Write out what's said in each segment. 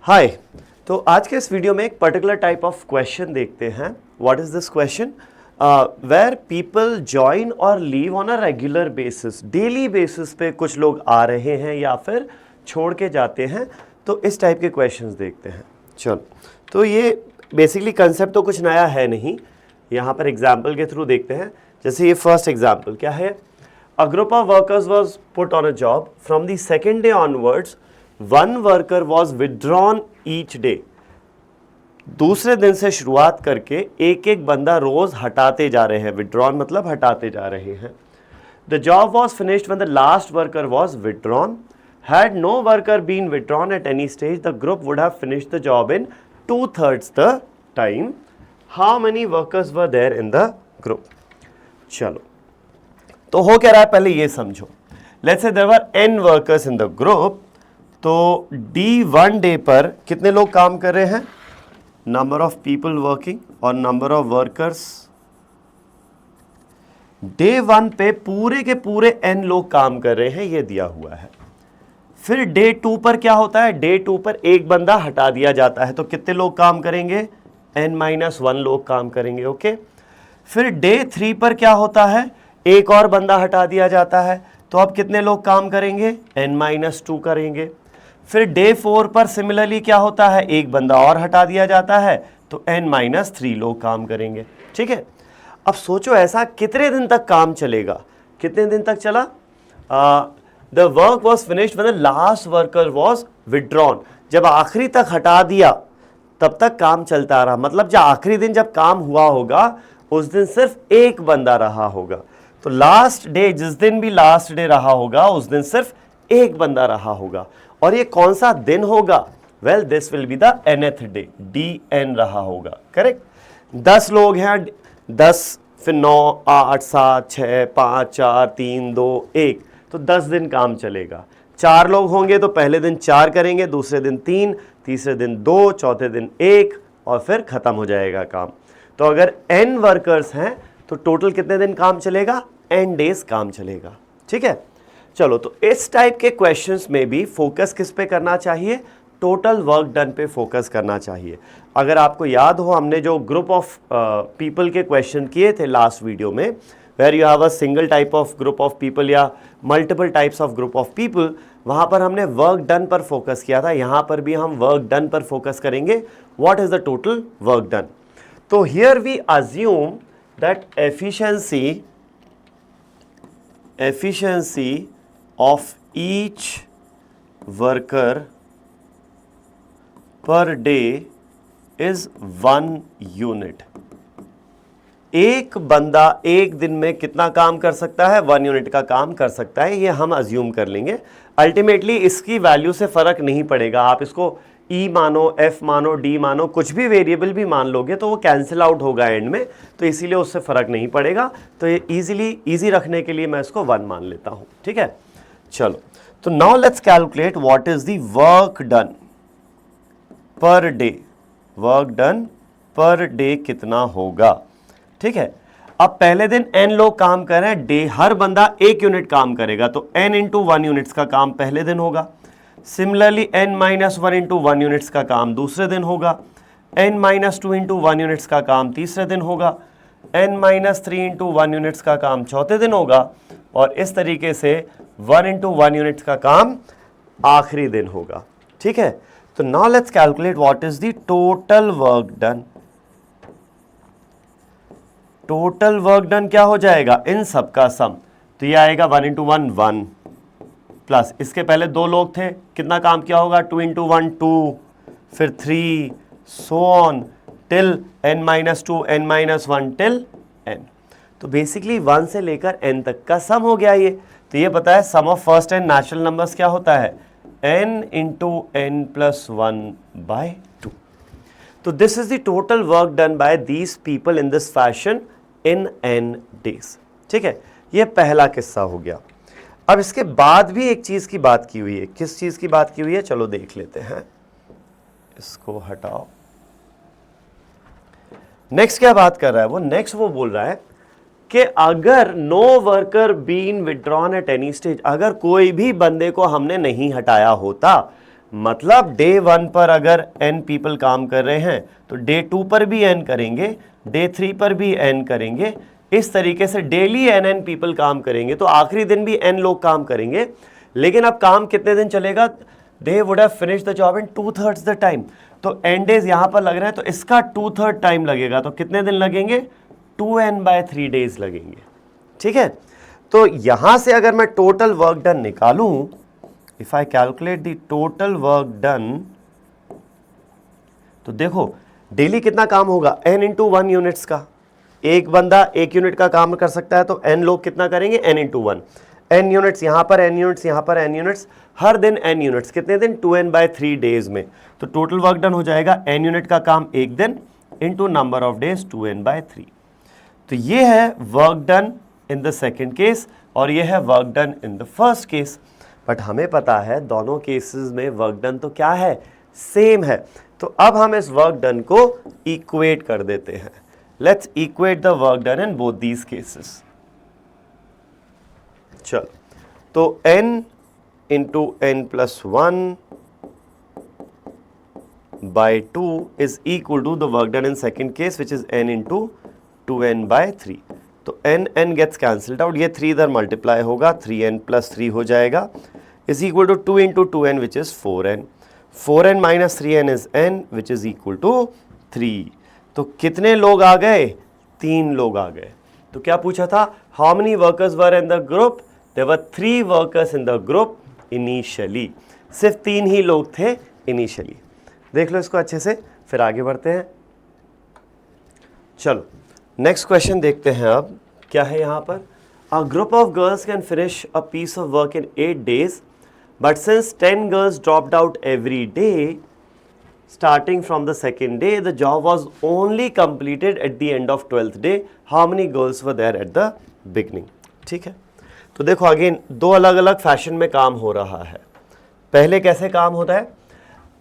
हाय। तो आज के इस वीडियो में एक पर्टिकुलर टाइप ऑफ क्वेश्चन देखते हैं। What is this question? Where people join और leave on a regular basis, daily basis पे कुछ लोग आ रहे हैं या फिर छोड़ के जाते हैं। तो इस टाइप के क्वेश्चंस देखते हैं। चलो, तो ये बेसिकली कंसेप्ट तो कुछ नया है नहीं, यहाँ पर एग्जाम्पल के थ्रू देखते हैं। जैसे ये फर्स्ट एग्जाम्पल क्या है? A group of workers was put on a job. From the second day onwards, one worker was withdrawn each day. दूसरे दिन से शुरुआत करके एक एक बंदा रोज हटाते जा रहे हैं। withdrawn मतलब हटाते जा रहे हैं। The job was finished when the last worker was withdrawn. Had no worker been withdrawn at any stage, the group would have finished the job in 2/3 the time. How many workers were there in the group? चलो, तो हो क्या रहा है पहले ये समझो। Let's say there were n workers in the group. तो D1 डे पर कितने लोग काम कर रहे हैं? नंबर ऑफ पीपल वर्किंग और नंबर ऑफ वर्कर्स। डे 1 पे पूरे के पूरे n लोग काम कर रहे हैं, ये दिया हुआ है। फिर डे 2 पर क्या होता है? डे 2 पर एक बंदा हटा दिया जाता है, तो कितने लोग काम करेंगे? n-1 लोग काम करेंगे। ओके। फिर डे 3 पर क्या होता है? एक और बंदा हटा दिया जाता है, तो अब कितने लोग काम करेंगे? n-2 करेंगे। फिर डे 4 पर सिमिलरली क्या होता है? एक बंदा और हटा दिया जाता है, तो n-3 लोग काम करेंगे। ठीक है। अब सोचो ऐसा कितने दिन तक काम चलेगा? कितने दिन तक चला? The work was finished when the last worker was withdrawn. जब आखिरी तक हटा दिया तब तक काम चलता रहा। मतलब जब आखिरी दिन जब काम हुआ होगा उस दिन सिर्फ एक बंदा रहा होगा। तो लास्ट डे, जिस दिन भी लास्ट डे रहा होगा उस दिन सिर्फ एक बंदा रहा होगा। और ये कौन सा दिन होगा? Well, this will be the nth day, DN रहा होगा। करेक्ट। 10 लोग हैं, 10 फिर 9 8 7 6 5 4 3 2 1, तो 10 दिन काम चलेगा। 4 लोग होंगे तो पहले दिन 4 करेंगे, दूसरे दिन 3, तीसरे दिन 2, चौथे दिन 1 और फिर खत्म हो जाएगा काम। तो अगर n वर्कर्स हैं तो टोटल कितने दिन काम चलेगा? n डेज काम चलेगा। ठीक है। चलो, तो इस टाइप के क्वेश्चंस में भी फोकस किस पे करना चाहिए? टोटल वर्क डन पे फोकस करना चाहिए। अगर आपको याद हो, हमने जो ग्रुप ऑफ पीपल के क्वेश्चन किए थे लास्ट वीडियो में, where you have a single type of group of people या multiple types of group of people, वहां पर हमने वर्क डन पर फोकस किया था। यहां पर भी हम वर्क डन पर फोकस करेंगे। What is the total work done? तो here we assume that efficiency of each worker per day is 1 unit. एक बंदा एक दिन में कितना काम कर सकता है? 1 यूनिट का काम कर सकता है, ये हम अज्यूम कर लेंगे। अल्टीमेटली इसकी वैल्यू से फर्क नहीं पड़ेगा। आप इसको E मानो, F मानो, D मानो, कुछ भी वेरिएबल भी मान लोगे तो वो कैंसिल आउट होगा एंड में, तो इसीलिए उससे फर्क नहीं पड़ेगा। तो ये इजी रखने के लिए मैं इसको 1 मान लेता हूं। ठीक है। चलो, तो now let's calculate what is the work done per day. Work done per day कितना होगा? ठीक है। अब पहले दिन n लोग काम कर रहे हैं, डे हर बंदा 1 यूनिट काम करेगा, तो n इंटू 1 यूनिट्स का काम पहले दिन होगा। सिमिलरली n-1 इंटू 1 यूनिट्स का काम दूसरे दिन होगा। n-2 इंटू 1 यूनिट्स का काम तीसरे दिन होगा। n-3 इंटू 1 यूनिट्स का काम चौथे दिन होगा। और इस तरीके से 1 इंटू 1 यूनिट्स का काम आखिरी दिन होगा। ठीक है। तो now let's calculate what is the total work done. Total work done क्या हो जाएगा? इन सब का सम। तो ये आएगा 1 इंटू 1 1 प्लस इसके पहले 2 लोग थे, कितना काम किया होगा? 2 इंटू 1 2, फिर 3 so on till n-2 n-1 till n। तो बेसिकली 1 से लेकर n तक का सम हो गया ये। तो ये पता है sum of first n natural numbers क्या होता है? n into n+1/2। तो this is the total work done by these people in this fashion in n days. ठीक है। ये पहला किस्सा हो गया। अब इसके बाद भी एक चीज की बात की हुई है। किस चीज की बात की हुई है? चलो देख लेते हैं। इसको हटाओ। नेक्स्ट क्या बात कर रहा है वो? नेक्स्ट वो बोल रहा है कि अगर no worker been withdrawn at any stage, अगर कोई भी बंदे को हमने नहीं हटाया होता, मतलब डे 1 पर अगर n पीपल काम कर रहे हैं तो डे 2 पर भी n करेंगे, डे 3 पर भी n करेंगे। इस तरीके से डेली n पीपल काम करेंगे, तो आखिरी दिन भी n लोग काम करेंगे। लेकिन अब काम कितने दिन चलेगा? They would have finish the job in 2/3 the time. तो n डेज यहां पर लग रहे हैं, तो इसका 2/3 टाइम लगेगा। तो कितने दिन लगेंगे? 2n/3 डेज लगेंगे। ठीक है, तो यहां से अगर मैं टोटल वर्क डन निकालूं, if I calculate the total work done, तो देखो डेली कितना काम होगा? n इंटू 1 यूनिट्स का। एक बंदा 1 यूनिट का काम कर सकता है, तो n लोग कितना करेंगे? n into 1। n यूनिट्स यहां पर, n यूनिट्स यहां पर, n यूनिट्स, हर दिन n यूनिट्स। कितने दिन? 2n/3 डेज में। तो टोटल वर्क डन हो जाएगा n यूनिट का काम एक दिन into number of days 2n/3। तो ये है work done in the second case और ये है work done in the first case. But हमें पता है दोनों केसेस में वर्क डन तो क्या है? सेम है। तो अब हम इस वर्क डन को इक्वेट कर देते हैं। Let's equate the work done in both these cases. चलो, तो n into n+1 by 2 is equal to the work done in second case, which is n into 2n/3। तो n gets cancelled out, ये 3 इधर multiply होगा, 3n+3 हो जाएगा, is equal to 2 into 2n which is 4n। 4n minus 3n is n which is equal to 3। तो कितने लोग आ गए? 3 लोग आ गए। तो क्या पूछा था? How many workers were in the group? There were 3 workers in the group initially। सिर्फ 3 ही लोग थे initially। देख लो इसको अच्छे से, फिर आगे बढ़ते हैं। चलो नेक्स्ट क्वेश्चन देखते हैं। अब क्या है यहाँ पर? A group of girls can finish a piece of work in 8 days, but since 10 girls dropped out every day starting from the second day, the job was only completed at the end of 12th day. How many girls were there at the beginning? ठीक है, तो देखो again दो अलग अलग fashion में काम हो रहा है। पहले कैसे काम होता है?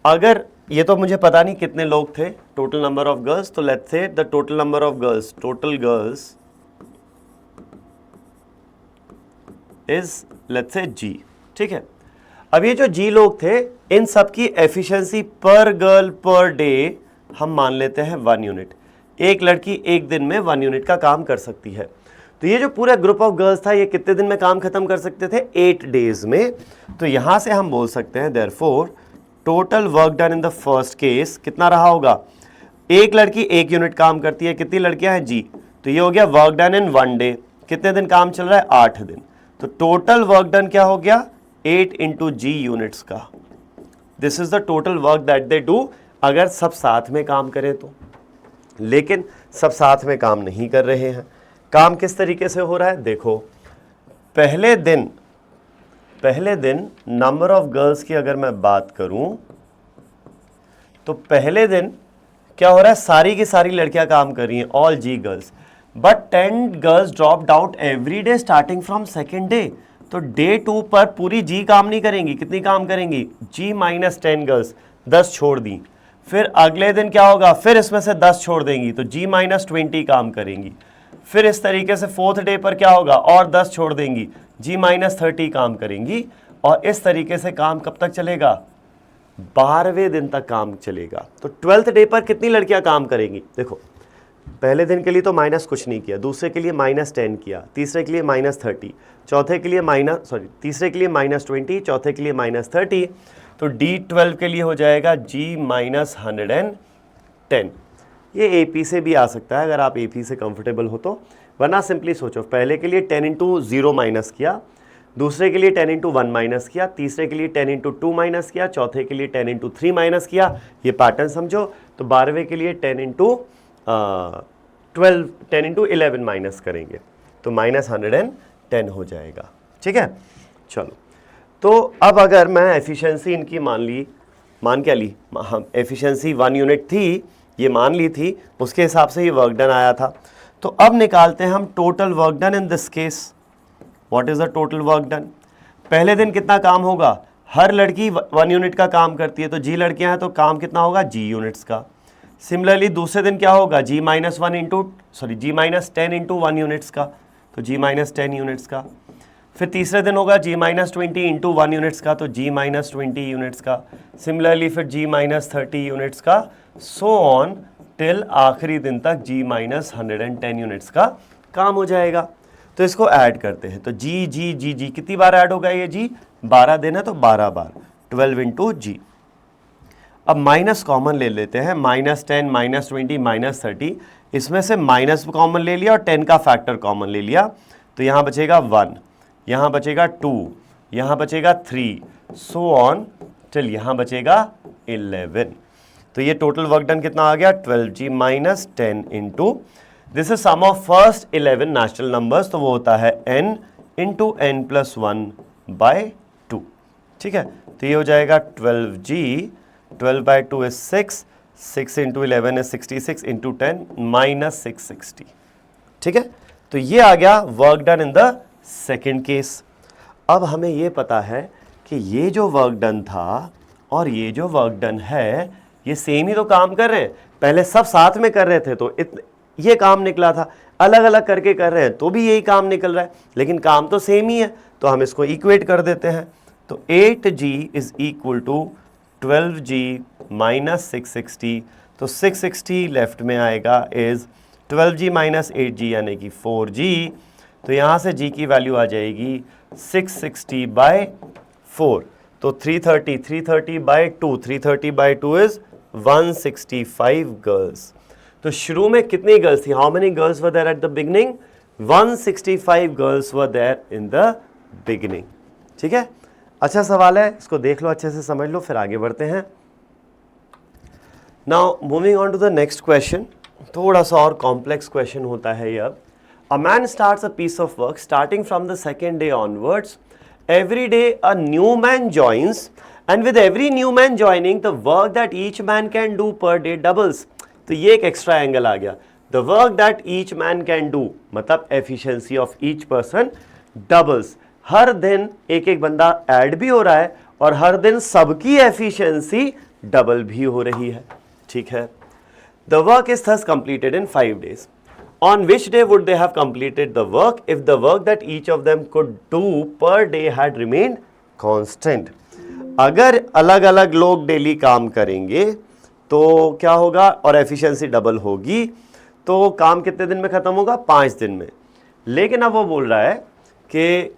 अगर ये तो मुझे पता नहीं कितने लोग थे, टोटल नंबर ऑफ गर्ल्स, तो let's say the total number of girls, total girls is let's say G। ठीक है, अब ये जो G लोग थे, इन सब की एफिशिएंसी पर गर्ल पर डे हम मान लेते हैं 1 यूनिट। एक लड़की एक दिन में 1 यूनिट का काम कर सकती है। तो ये जो पूरा ग्रुप ऑफ गर्ल्स था, ये कितने दिन में काम खत्म कर सकते थे? 8 डेज में। तो यहां से हम बोल सकते हैं therefore total work done in the first case कितना रहा होगा? एक लड़की 1 यूनिट काम करती है, कितनी लड़कियां हैं? G। तो ये हो गया वर्क डन इन 1 डे। कितने दिन काम चल रहा है? 8 दिन। तो टोटल वर्क डन क्या हो गया? 8 इंटू G यूनिट्स का। This is the total work that they do, अगर सब साथ में काम करें तो। लेकिन सब साथ में काम नहीं कर रहे हैं। काम किस तरीके से हो रहा है? देखो, पहले दिन नंबर ऑफ गर्ल्स की अगर मैं बात करूं, तो पहले दिन क्या हो रहा है? सारी की सारी लड़कियां काम कर रही हैं, all G girls, but 10 girls dropped out every day starting from second day. तो डे 2 पर पूरी G काम नहीं करेंगी। कितनी काम करेंगी? G माइनस 10 गर्ल्स, 10 छोड़ दी। फिर अगले दिन क्या होगा? फिर इसमें से 10 छोड़ देंगी, तो G माइनस 20 काम करेंगी। फिर इस तरीके से 4th डे पर क्या होगा? और 10 छोड़ देंगी, G माइनस 30 काम करेंगी। और इस तरीके से काम कब तक चलेगा? 12वें दिन तक काम चलेगा। तो 12th डे पर कितनी लड़कियां काम करेंगी? देखो, पहले दिन के लिए तो माइनस कुछ नहीं किया, दूसरे के लिए -10 किया, तीसरे के लिए -30, चौथे के लिए तीसरे के लिए -20, चौथे के लिए -30। तो D12 के लिए हो जाएगा G माइनस 110। ये AP से भी आ सकता है अगर आप AP से कंफर्टेबल हो तो, वरना सिंपली सोचो, पहले के लिए 10 इंटू 0 माइनस किया, दूसरे के लिए 10 इंटू 1 माइनस किया, तीसरे के लिए 10 इंटू 2 माइनस किया, चौथे के लिए 10 इंटू 3 माइनस किया। ये पैटर्न समझो। तो 12वें के लिए 10 इंटू 11 माइनस करेंगे, तो -110 हो जाएगा। ठीक है, चलो, तो अब अगर मैं एफिशिएंसी इनकी मान क्या ली? हम एफिशिएंसी 1 यूनिट थी, ये मान ली थी, उसके हिसाब से ये वर्क डन आया था। तो अब निकालते हैं हम total work done in this case. What is the total work done? पहले दिन कितना काम होगा? हर लड़की 1 यूनिट का काम करती है, तो G लड़कियां हैं, तो काम कितना होगा? G यूनिट्स का। सिमिलरली दूसरे दिन क्या होगा? G माइनस 10 इंटू 1 यूनिट्स का, तो G माइनस 10 यूनिट्स का। फिर तीसरे दिन होगा g माइनस 20 इंटू 1 यूनिट्स का, तो g माइनस 20 यूनिट्स का। सिमिलरली फिर g माइनस 30 यूनिट्स का, सो ऑन टिल आखिरी दिन तक g माइनस 110 यूनिट्स का काम हो जाएगा। तो इसको ऐड करते हैं, तो g कितनी बार ऐड होगा ये g? 12 दिन है तो 12 बार, 12 इंटू g। अब माइनस कॉमन ले लेते हैं, -10 -20 -30, इसमें से माइनस कॉमन ले लिया और 10 का फैक्टर कॉमन ले लिया, तो यहाँ बचेगा 1, यहाँ बचेगा 2, यहाँ बचेगा 3, सो ऑन टिल यहाँ बचेगा 11। तो ये टोटल वर्क डन कितना आ गया? 12g minus 10 into, this is sum of first 11 natural numbers, तो वो होता है n into n plus 1 by 2। ठीक है, तो ये हो जाएगा 12g, 12 by 2 is 6, 6 into 11 is 66 into 10 minus 660। ठीक है, तो ये आ गया work done in the second case. अब हमें ये पता है कि ये जो वर्क डन था और ये जो वर्क डन है ये सेम ही तो काम कर रहे हैं। पहले सब साथ में कर रहे थे तो ये काम निकला था, अलग अलग करके कर रहे हैं तो भी यही काम निकल रहा है, लेकिन काम तो सेम ही है, तो हम इसको इक्वेट कर देते हैं। तो 8g is equal to 12g minus 660, तो 660 लेफ्ट में आएगा इज 12g माइनस 8g यानी कि 4g, तो यहाँ से g की वैल्यू आ जाएगी 660 बाय 4, तो 330 बाय 2, 330 बाय 2 इज 165 गर्ल्स। तो शुरू में कितनी गर्ल्स थी? How many girls were there at the beginning? 165 girls were there in the beginning. ठीक है, अच्छा सवाल है, इसको देख लो, अच्छे से समझ लो, फिर आगे बढ़ते हैं। Now moving on to the next question, थोड़ा सा और कॉम्प्लेक्स क्वेश्चन होता है ये। अब a man starts a piece of work starting from the second day onwards, every day a new man joins and with every new man joining the work that each man can do per day doubles। तो ये एक extra angle आ गया, the work that each man can do मतलब efficiency of each person doubles। हर दिन एक एक बंदा add भी हो रहा है और हर दिन सबकी एफिशिएंसी डबल भी हो रही है। ठीक है, the work is thus completed in 5 days। On which day would they have completed the work if the work that each of them could do per day had remained constant? अगर अलग अलग लोग डेली काम करेंगे तो क्या होगा और एफिशिएंसी डबल होगी, तो काम कितने दिन में खत्म होगा? 5 दिन में। लेकिन अब वो बोल रहा है कि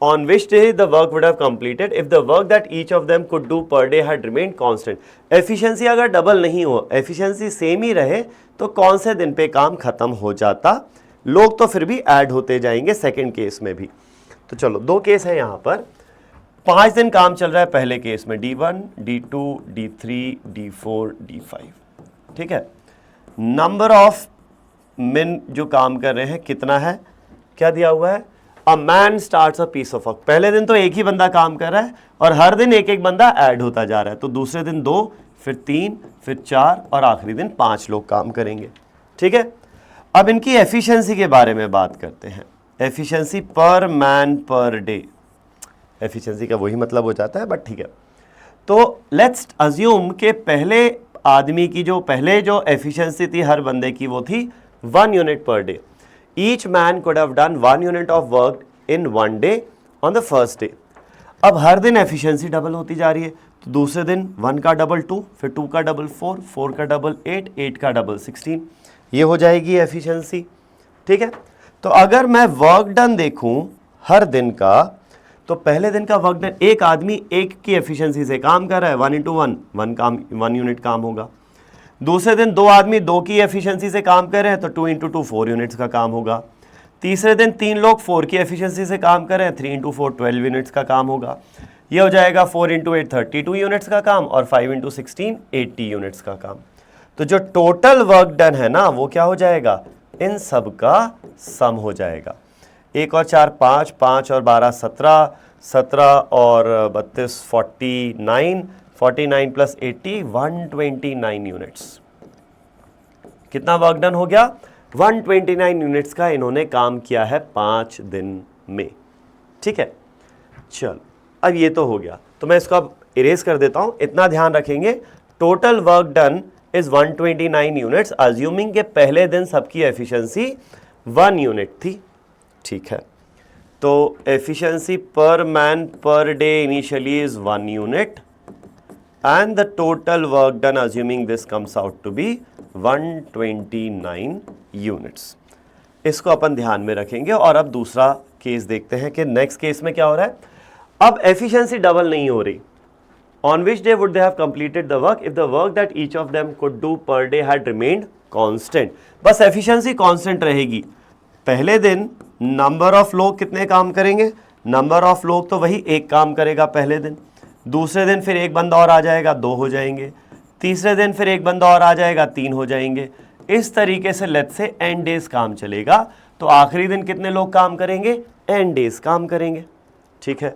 on which day the work would have completed if the work that each of them could do per day had remained constant। Efficiency अगर डबल नहीं हो, एफिशिएंसी सेम ही रहे, तो कौन से दिन पे काम खत्म हो जाता? लोग तो फिर भी ऐड होते जाएंगे सेकंड केस में भी। तो चलो, 2 केस है यहाँ पर। 5 दिन काम चल रहा है पहले केस में, D1, D2, D3, D4, D5। ठीक है, नंबर ऑफ मेन जो काम कर रहे हैं कितना है? क्या दिया हुआ है? A man starts a piece of work. पहले दिन तो एक ही बंदा काम कर रहा है और हर दिन एक एक बंदा ऐड होता जा रहा है, तो दूसरे दिन 2, फिर 3, फिर 4 और आखिरी दिन 5 लोग काम करेंगे। ठीक है, अब इनकी एफिशिएंसी के बारे में बात करते हैं। एफिशिएंसी पर मैन पर डे, एफिशिएंसी का वही मतलब हो जाता है, बट ठीक है। तो लेट्स अज्यूम के पहले आदमी की जो पहले जो एफिशिएंसी थी हर बंदे की, वो थी 1 unit per day. Each man could have done 1 unit of work in 1 day on the first day. अब हर दिन एफिशिएंसी डबल होती जा रही है, तो दूसरे दिन 1 का डबल 2, फिर 2 का डबल 4, 4 का डबल 8, 8 का डबल 16, ये हो जाएगी एफिशिएंसी। ठीक है, तो अगर मैं वर्क डन देखूं हर दिन का, तो पहले दिन का वर्क डन, एक आदमी एक की एफिशिएंसी से काम कर रहा है, 1 इंटू 1, 1 यूनिट काम होगा। दूसरे दिन 2 आदमी 2 की एफिशिएंसी से काम कर रहे हैं, तो 2 इंटू 2 4 यूनिट्स का काम होगा। तीसरे दिन 3 लोग 4 की एफिशिएंसी से काम कर रहे हैं, 3 इंटू 4 12 यूनिट्स का काम होगा। ये हो जाएगा 4 इंटू 8 32 यूनिट्स का काम और 5 इंटू 16 80 यूनिट्स का काम। तो जो टोटल वर्क डन है ना, वो क्या हो जाएगा? इन सब का सम हो जाएगा। 1 और 4 5, 5 और 12 17, 17 और 32 49, 49 प्लस 80 129 यूनिट्स। कितना वर्क डन हो गया? 129 यूनिट्स का इन्होंने काम किया है 5 दिन में। ठीक है, चल अब ये तो हो गया, तो मैं इसको अब इरेज कर देता हूं। इतना ध्यान रखेंगे, total work done is 129 units, assuming के पहले दिन सबकी एफिशिएंसी 1 यूनिट थी। ठीक है, तो एफिशिएंसी पर man per day initially is 1 unit and the total work done assuming this comes out to be 129 units. इसको अपन ध्यान में रखेंगे। और अब दूसरा केस देखते हैं कि नेक्स्ट केस में क्या हो रहा है। अब एफिशिएंसी डबल नहीं हो रही। On which day would they have completed the work if the work that each of them could do per day had remained constant? बस एफिशिएंसी कांस्टेंट रहेगी। पहले दिन नंबर ऑफ लोग कितने काम करेंगे, नंबर ऑफ लोग तो वही एक काम करेगा पहले दिन, दूसरे दिन फिर एक बंदा और आ जाएगा, 2 हो जाएंगे, तीसरे दिन फिर एक बंदा और आ जाएगा, 3 हो जाएंगे। इस तरीके से लेट से n डेज काम चलेगा। तो आखिरी दिन कितने लोग काम करेंगे, n डेज काम करेंगे। ठीक है,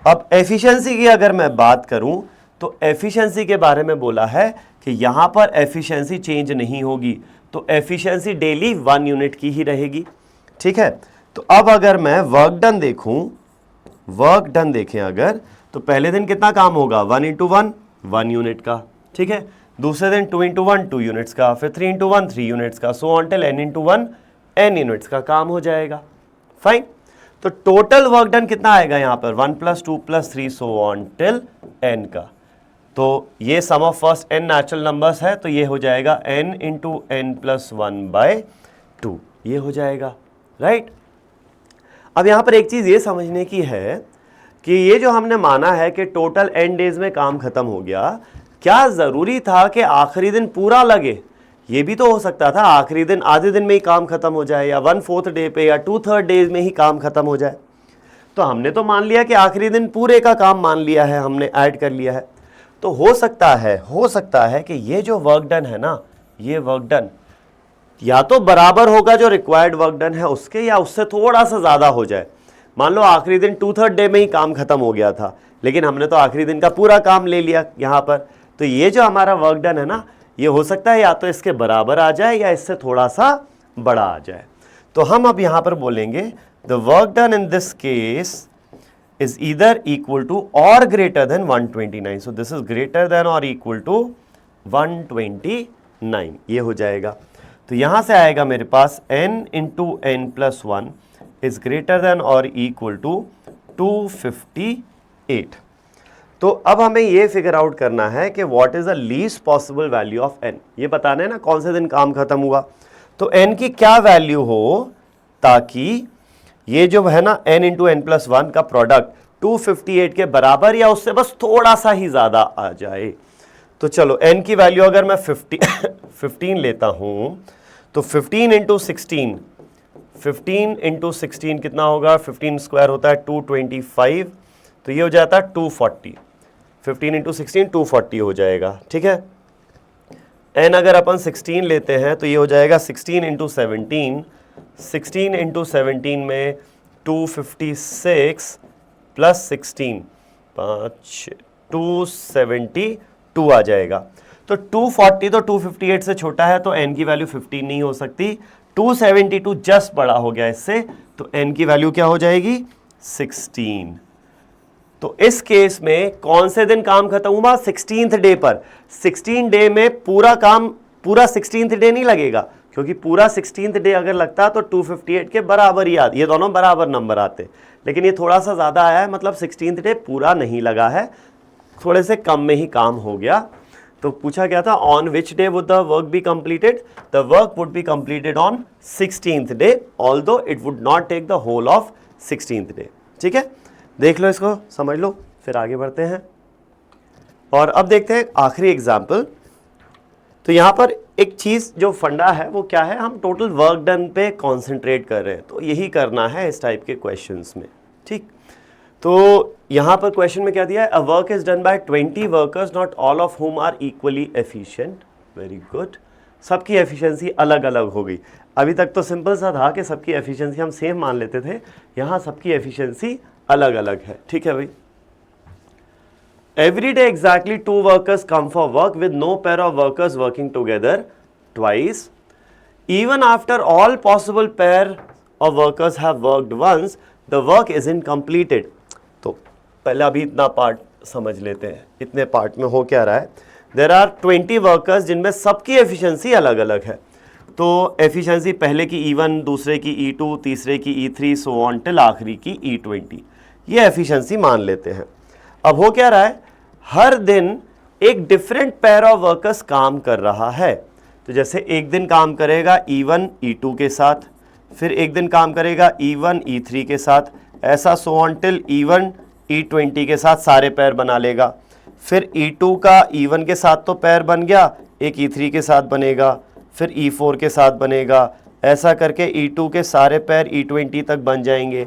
अब एफिशिएंसी की अगर मैं बात करूं तो एफिशिएंसी के बारे में बोला है कि यहां पर एफिशिएंसी चेंज नहीं होगी, तो एफिशिएंसी डेली 1 यूनिट की ही रहेगी। ठीक है, तो अब अगर मैं वर्क डन देखूं, वर्क डन देखें अगर, तो पहले दिन कितना काम होगा, 1 इंटू 1 1 यूनिट का। ठीक है, दूसरे दिन 2 इंटू 1 2 यूनिट्स का, फिर 3 इंटू 1 3 यूनिट्स का, so on till n into 1 n units का काम हो जाएगा। फाइन, तो टोटल वर्क डन कितना आएगा यहाँ पर, 1 + 2 + 3 सो ऑन टिल n का। तो ये sum of first n natural numbers है, तो ये हो जाएगा n इंटू n + 1/2, ये हो जाएगा। राइट, अब यहाँ पर एक चीज़ ये समझने की है कि ये जो हमने माना है कि टोटल n डेज में काम खत्म हो गया, क्या ज़रूरी था कि आखिरी दिन पूरा लगे? ये भी तो हो सकता था आखिरी दिन आधे दिन में ही काम खत्म हो जाए, या 1/4 डे पे, या 2/3 डेज में ही काम खत्म हो जाए। तो हमने तो मान लिया कि आखिरी दिन पूरे का काम मान लिया है, हमने ऐड कर लिया है। तो हो सकता है कि ये जो वर्क डन है ना, ये वर्क डन या तो बराबर होगा जो रिक्वायर्ड वर्क डन है उसके, या उससे थोड़ा सा ज़्यादा हो जाए। मान लो आखिरी दिन 2/3 डे में ही काम खत्म हो गया था, लेकिन हमने तो आखिरी दिन का पूरा काम ले लिया यहाँ पर। तो ये जो हमारा वर्क डन है ना, ये हो सकता है या तो इसके बराबर आ जाए या इससे थोड़ा सा बड़ा आ जाए। तो हम अब यहाँ पर बोलेंगे the work done in this case is either equal to और greater than 129। So this is greater than और इक्वल टू 129, ये हो जाएगा। तो यहाँ से आएगा मेरे पास n into n + 1 is greater than और इक्वल टू 258। तो अब हमें ये फिगर आउट करना है कि what is the least possible value of n। ये बताना है ना कौन से दिन काम खत्म हुआ, तो n की क्या वैल्यू हो ताकि ये जो है ना n इंटू n + 1 का प्रोडक्ट 258 के बराबर या उससे बस थोड़ा सा ही ज़्यादा आ जाए। तो चलो n की वैल्यू अगर मैं 15 लेता हूँ, तो 15 इंटू 16, 15 इंटू 16 कितना होगा, 15 स्क्वायर होता है 225, तो ये हो जाता है 240। 15 इंटू 16 240 हो जाएगा। ठीक है, n अगर अपन 16 लेते हैं तो ये हो जाएगा 16 इंटू 17, 16 इंटू 17 में 256 प्लस 16 272 आ जाएगा। तो 240 तो 258 से छोटा है, तो n की वैल्यू 15 नहीं हो सकती। 272 जस्ट बड़ा हो गया इससे, तो n की वैल्यू क्या हो जाएगी, 16। तो इस केस में कौन से दिन काम खत्म हुआ, 16th डे पर। 16 डे में पूरा काम, पूरा 16th डे नहीं लगेगा, क्योंकि पूरा 16th डे अगर लगता तो 258 के बराबर ही आते, ये दोनों बराबर नंबर आते, लेकिन ये थोड़ा सा ज़्यादा आया है, मतलब 16th डे पूरा नहीं लगा है, थोड़े से कम में ही काम हो गया। तो पूछा गया था on which day would the work be completed, the work would be completed on 16th day, although it would not take the whole of 16th day. ठीक है, देख लो इसको, समझ लो, फिर आगे बढ़ते हैं। और अब देखते हैं आखिरी एग्जाम्पल। तो यहाँ पर एक चीज़ जो फंडा है वो क्या है, हम टोटल वर्क डन पे कॉन्सेंट्रेट कर रहे हैं, तो यही करना है इस टाइप के क्वेश्चंस में। ठीक, तो यहाँ पर क्वेश्चन में क्या दिया है, a work is done by 20 workers not all of whom are equally efficient. Very good, सबकी एफिशिएंसी अलग अलग हो गई। अभी तक तो सिंपल सा था कि सबकी एफिशिएंसी हम सेम मान लेते थे, यहाँ सबकी एफिशिएंसी अलग अलग है। ठीक है भाई, every day exactly 2 workers come for work with no pair of workers working together twice. Even after all possible pair of workers have worked once, the work isn't completed. तो पहले अभी इतना पार्ट समझ लेते हैं। इतने पार्ट में हो क्या रहा है, there are 20 workers जिनमें सबकी एफिशिएंसी अलग अलग है। तो एफिशिएंसी पहले की E1, दूसरे की E2, तीसरे की E3 सो ऑन टिल आखिरी की E20, ये एफिशिएंसी मान लेते हैं। अब हो क्या रहा है, हर दिन एक डिफरेंट पेयर ऑफ वर्कर्स काम कर रहा है। तो जैसे एक दिन काम करेगा E1 E2 के साथ, फिर एक दिन काम करेगा E1 E3 के साथ, ऐसा so on till E1 E20 के साथ सारे पेयर बना लेगा। फिर E2 का E1 के साथ तो पेयर बन गया, एक E3 के साथ बनेगा, फिर E4 के साथ बनेगा, ऐसा करके E2 के सारे पैर E20 तक बन जाएंगे,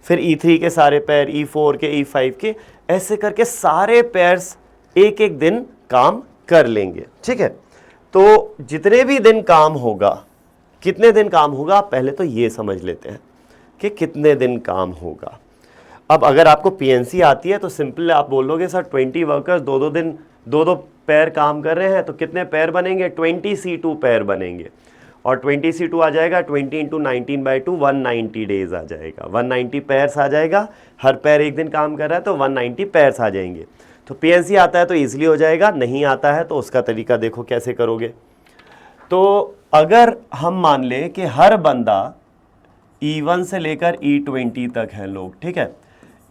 फिर E3 के सारे पैर, E4 के, E5 के, ऐसे करके सारे पैर्स एक एक दिन काम कर लेंगे। ठीक है, तो जितने भी दिन काम होगा, कितने दिन काम होगा, पहले तो ये समझ लेते हैं कि कितने दिन काम होगा। अब अगर आपको पीएनसी आती है तो सिंपल आप बोलोगे सर 20 वर्कर्स दो दिन दो पैर काम कर रहे हैं, तो कितने पैर बनेंगे, 20C2 पैर बनेंगे, और 20C2 आ जाएगा 20 × 19/2, 190 डेज आ जाएगा, 190 पैर्स आ जाएगा। हर पैर एक दिन काम कर रहा है तो 190 पैर्स आ जाएंगे। तो पीएनसी आता है तो ईजिली हो जाएगा, नहीं आता है तो उसका तरीका देखो कैसे करोगे। तो अगर हम मान लें कि हर बंदा E1 से लेकर E20 तक है लोग, ठीक है,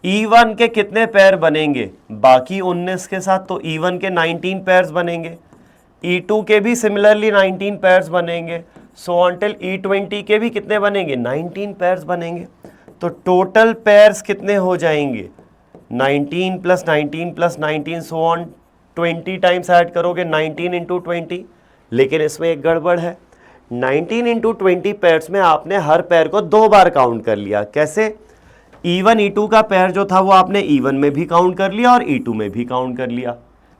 E1 के कितने पैर बनेंगे, बाकी 19 के साथ, तो E1 के 19 पैर्स बनेंगे, E2 के भी सिमिलरली 19 पैर्स बनेंगे, सो ऑन टिल E20 के भी कितने बनेंगे, 19 पैर्स बनेंगे। तो टोटल पैर्स कितने हो जाएंगे, 19 + 19 + 19 सो ऑन, 20 टाइम्स ऐड करोगे, 19 × 20। लेकिन इसमें एक गड़बड़ है, 19 × 20 पैर्स में आपने हर पैर को 2 बार काउंट कर लिया। कैसे, E1 E2 का पैर जो था वो आपने E1 में भी काउंट कर लिया और E2 में भी काउंट कर लिया,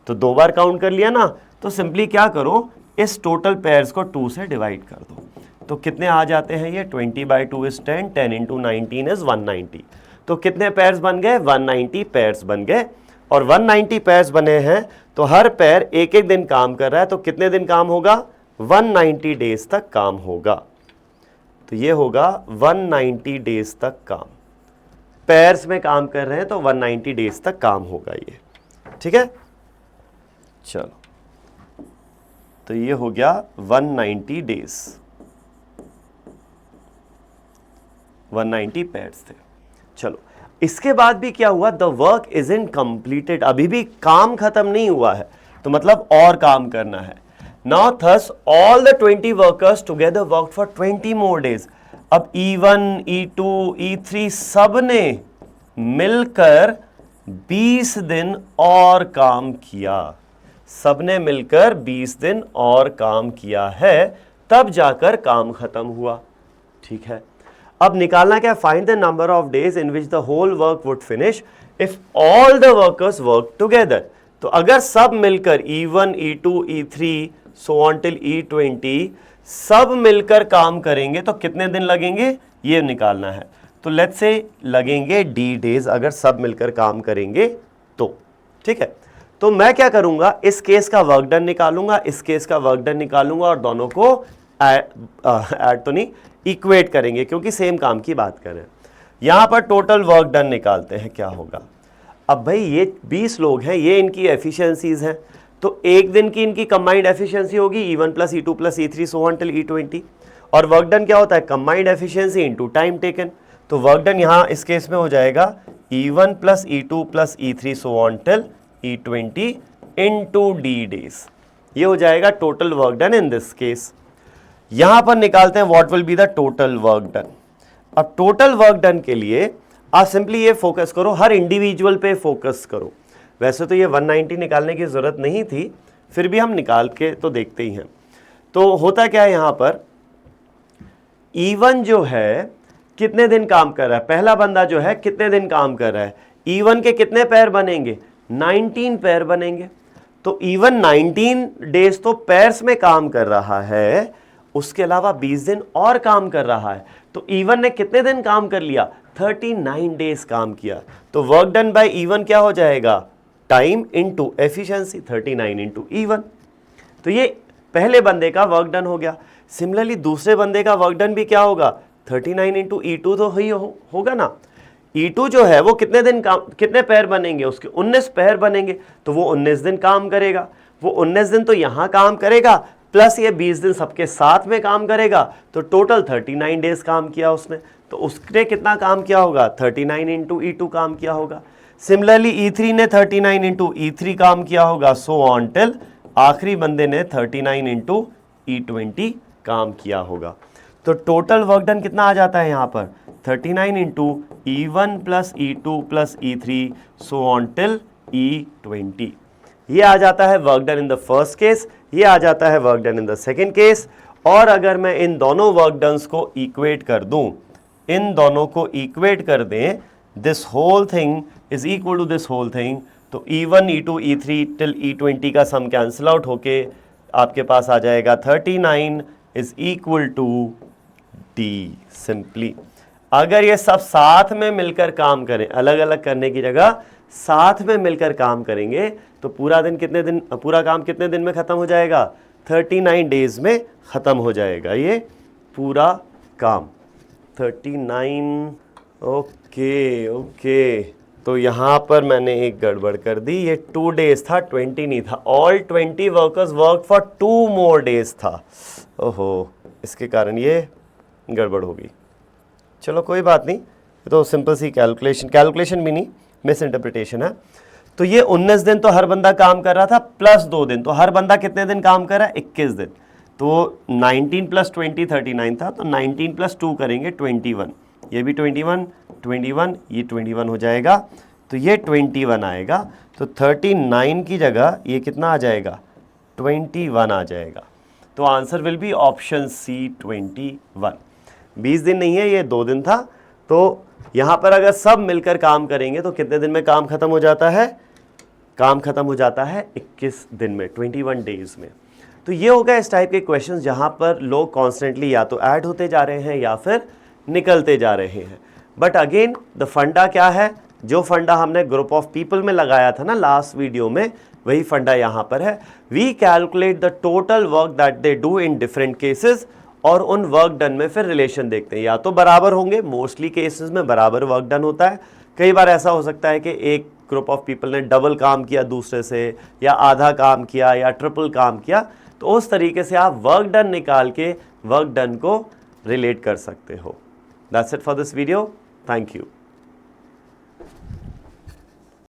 तो 2 बार काउंट कर लिया ना। तो सिंपली क्या करो, इस टोटल पैर्स को 2 से डिवाइड कर दो, तो कितने आ जाते हैं ये, 20/2 इज 10, 10 × 19 इज 190। तो कितने पैर्स बन गए, 190 पैर्स बन गए। और 190 पैर्स बने हैं तो हर पैर एक एक दिन काम कर रहा है, तो कितने दिन काम होगा, 190 डेज तक काम होगा। तो ये होगा 190 डेज तक काम, पैर्स में काम कर रहे हैं तो 190 डेज तक काम होगा ये। ठीक है, चलो, तो ये हो गया 190 डेज, 190 पैर्स थे। चलो, इसके बाद भी क्या हुआ, the work is in completed, अभी भी काम खत्म नहीं हुआ है, तो मतलब और काम करना है। Now thus all the 20 workers together work for 20 more days. अब E1 E2 E3 सब ने मिलकर 20 दिन और काम किया, सबने मिलकर 20 दिन और काम किया है, तब जाकर काम खत्म हुआ। ठीक है, अब निकालना क्या, find the number of days in which the whole work would finish if all the workers work together. तो अगर सब मिलकर E1 E2 E3 so on till E20 सब मिलकर काम करेंगे तो कितने दिन लगेंगे, ये निकालना है। तो लेट्स से लगेंगे D डेज अगर सब मिलकर काम करेंगे तो। ठीक है, तो मैं क्या करूंगा, इस केस का वर्क डन निकालूंगा, इस केस का वर्क डन निकालूंगा, और दोनों को ऐड तो नहीं, इक्वेट करेंगे क्योंकि सेम काम की बात कर रहे हैं। यहां पर टोटल वर्क डन निकालते हैं, क्या होगा। अब भाई ये 20 लोग हैं, ये इनकी एफिशिएंसीज हैं, तो एक दिन की इनकी कंबाइंड एफिशिएंसी होगी E1 + E2 + E3 so on till E20। और वर्क डन क्या होता है, combined efficiency into time taken. तो वर्क डन यहां इस केस में हो जाएगा E1 + E2 + E3 so on till E20 into D days, ये हो जाएगा total work done in this case. यहां पर निकालते हैं what will be the total work done. अब टोटल वर्क डन के लिए आप सिंपली ये फोकस करो, हर इंडिविजुअल पे फोकस करो। वैसे तो ये 190 निकालने की जरूरत नहीं थी, फिर भी हम निकाल के तो देखते ही हैं। तो होता क्या है, यहां पर E1 जो है कितने दिन काम कर रहा है, पहला बंदा जो है कितने दिन काम कर रहा है, E1 के कितने पैर बनेंगे, 19 पैर बनेंगे। तो E1 19 डेज तो पैर्स में काम कर रहा है, उसके अलावा 20 दिन और काम कर रहा है। तो E1 ने कितने दिन काम कर लिया, 39 डेज काम किया। तो वर्क डन बाय E1 क्या हो जाएगा, टाइम इनटू एफिशिएंसी, 39 × E1। तो ये पहले बंदे का वर्क डन हो गया। सिमिलरली दूसरे बंदे का वर्क डन भी क्या होगा, 39 × E2 तो ही होगा ना। E2 जो है वो कितने दिन काम, कितने पैर बनेंगे उसके, 19 पैर बनेंगे, तो वो 19 दिन काम करेगा। वो 19 दिन तो यहां काम करेगा, प्लस ये 20 दिन सबके साथ में काम करेगा, तो टोटल 39 डेज काम किया उसने। तो उसने कितना काम किया होगा, 39 इंटू E2 काम किया होगा। सिमिलरली E3 ने 39 इंटू E3 काम किया होगा, सो ऑन टिल आखिरी बंदे ने 39 इंटू E20 काम किया होगा। तो टोटल वर्क डन कितना आ जाता है यहाँ पर, 39 into E1 plus E2 plus E3 so on till E20। ये आ जाता है work done in the first case, ये आ जाता है work done in the second case. और अगर मैं इन दोनों वर्क डन्स को इक्वेट कर दूं, इन दोनों को इक्वेट कर दें, this whole thing is equal to this whole thing, तो E1 E2 E3 till E20 का सम कैंसिल आउट होके आपके पास आ जाएगा 39 is equal to D। Simply अगर ये सब साथ में मिलकर काम करें, अलग अलग करने की जगह साथ में मिलकर काम करेंगे, तो पूरा काम कितने दिन में खत्म हो जाएगा, 39 डेज में खत्म हो जाएगा ये पूरा काम, 39। ओके। तो यहाँ पर मैंने एक गड़बड़ कर दी, ये 2 डेज था, 20 नहीं था। All 20 workers work for 2 more days था। ओहो, इसके कारण ये गड़बड़ हो गई। चलो कोई बात नहीं, तो सिंपल सी कैलकुलेशन भी नहीं, मिस इंटरप्रिटेशन है। तो ये 19 दिन तो हर बंदा काम कर रहा था, प्लस 2 दिन, तो हर बंदा कितने दिन काम कर रहा है, 21 दिन। तो 19 प्लस 20 39 था, तो 19 प्लस 2 करेंगे 21, ये भी 21, ये 21 हो जाएगा, तो ये 21 आएगा। तो 39 की जगह ये कितना आ जाएगा, 21 आ जाएगा। तो answer will be option C 21। 20 दिन नहीं है, ये 2 दिन था। तो यहाँ पर अगर सब मिलकर काम करेंगे तो कितने दिन में काम खत्म हो जाता है, काम खत्म हो जाता है 21 दिन में, 21 डेज में। तो ये होगा इस टाइप के क्वेश्चंस जहाँ पर लोग कॉन्स्टेंटली या तो ऐड होते जा रहे हैं या फिर निकलते जा रहे हैं। बट अगेन द फंडा क्या है, जो फंडा हमने ग्रुप ऑफ पीपल में लगाया था ना लास्ट वीडियो में, वही फंडा यहाँ पर है। We calculate the total work that they do in different cases, और उन वर्क डन में फिर रिलेशन देखते हैं, या तो बराबर होंगे, मोस्टली केसेस में बराबर वर्क डन होता है। कई बार ऐसा हो सकता है कि एक ग्रुप ऑफ पीपल ने डबल काम किया दूसरे से, या आधा काम किया, या ट्रिपल काम किया, तो उस तरीके से आप वर्क डन निकाल के वर्क डन को रिलेट कर सकते हो। That's it for this video, thank you.